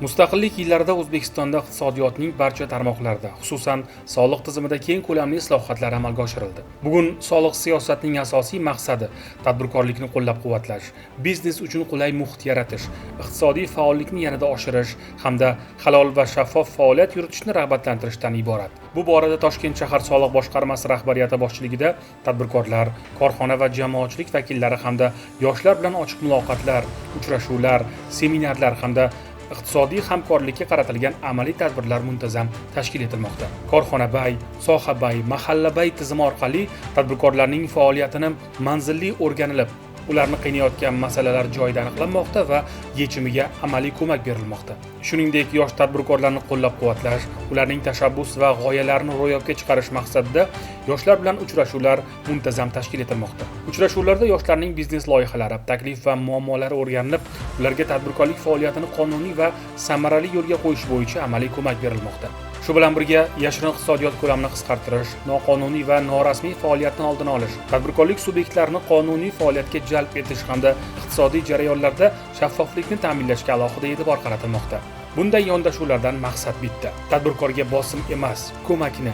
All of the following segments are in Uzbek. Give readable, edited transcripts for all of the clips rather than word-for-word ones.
Mustaqillik yillarida O'zbekistonda iqtisodiyotning barcha tarmoqlarida, xususan soliq tizimida keng ko'lamli islohotlar amalga oshirildi. Bugun soliq siyosatining asosiy maqsadi tadbirkorlikni qo'llab-quvvatlash, biznes uchun qulay muhit yaratish, iqtisodiy faollikni yanada oshirish hamda halol va shaffof faoliyat yuritishni rag'batlantirishdan iborat. Bu borada Toshkent shahar soliq boshqarmasi rahbariyati boshchiligida tadbirkorlar, korxona va jamoatchilik vakillari hamda yoshlar bilan ochiq muloqotlar, uchrashuvlar, seminarlar hamda iqtisodiy hamkorlikka qaratilgan amaliy tadbirlar muntazam tashkil etilmoqda. Korxonabay, sohabay, mahallabay tizimi orqali tadbirkorlarning faoliyatini manzilli o'rganilib, ularni qiynayotgan masalalar joyida aniqlanmoqda va yechimiga amaliy ko'mak berilmoqda. Shuningdek, yosh tadbirkorlarni qo'llab-quvvatlash, ularning tashabbus va g'oyalarini ro'yobga chiqarish maqsadida yoshlar bilan uchrashuvlar muntazam tashkil etilmoqda. Uchrashuvlarda yoshlarning biznes loyihalari, taklif va muammolari o'rganilib, ularga tadbirkorlik faoliyatini qonuniy va samarali yo'lga qo'yish bo'yicha amaliy ko'mak berilmoqda. Shu bilan birga, yashirin iqtisodiyot ko'lamini qisqartirish, noqonuniy va norasmiy faoliyatni oldini olish, tadbirkorlik subyektlarini qonuniy faoliyatga jalb etish hamda iqtisodiy jarayonlarda shaffoflikni ta'minlashga alohida e'tibor qaratilmoqda. Bunday yondashuvlardan maqsad bitta: tadbirkorga bosim emas, ko'makni,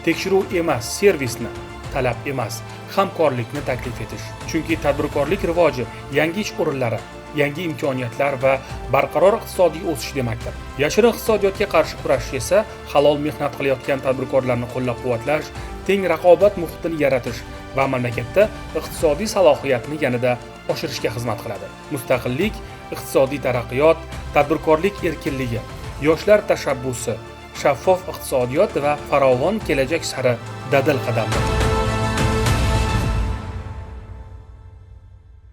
tekshiruv emas, servisni, talab emas, hamkorlikni taklif etish. Chunki tadbirkorlik rivoji yangi ish o'rinlari, yangi imkoniyatlar va barqaror iqtisodiy o'sish demakdir. Yashirin iqtisodiyotga qarshi kurashish esa halol mehnat qilayotgan tadbirkorlarni qo'llab-quvvatlash, teng raqobat muhitini yaratish va mamlakatda iqtisodiy salohiyatni yanada oshirishga xizmat qiladi. Mustaqillik, iqtisodiy taraqqiyot, tadbirkorlik erkinligi, yoshlar tashabbusi, shaffof iqtisodiyot va farovon kelajak sari dadil qadamdir.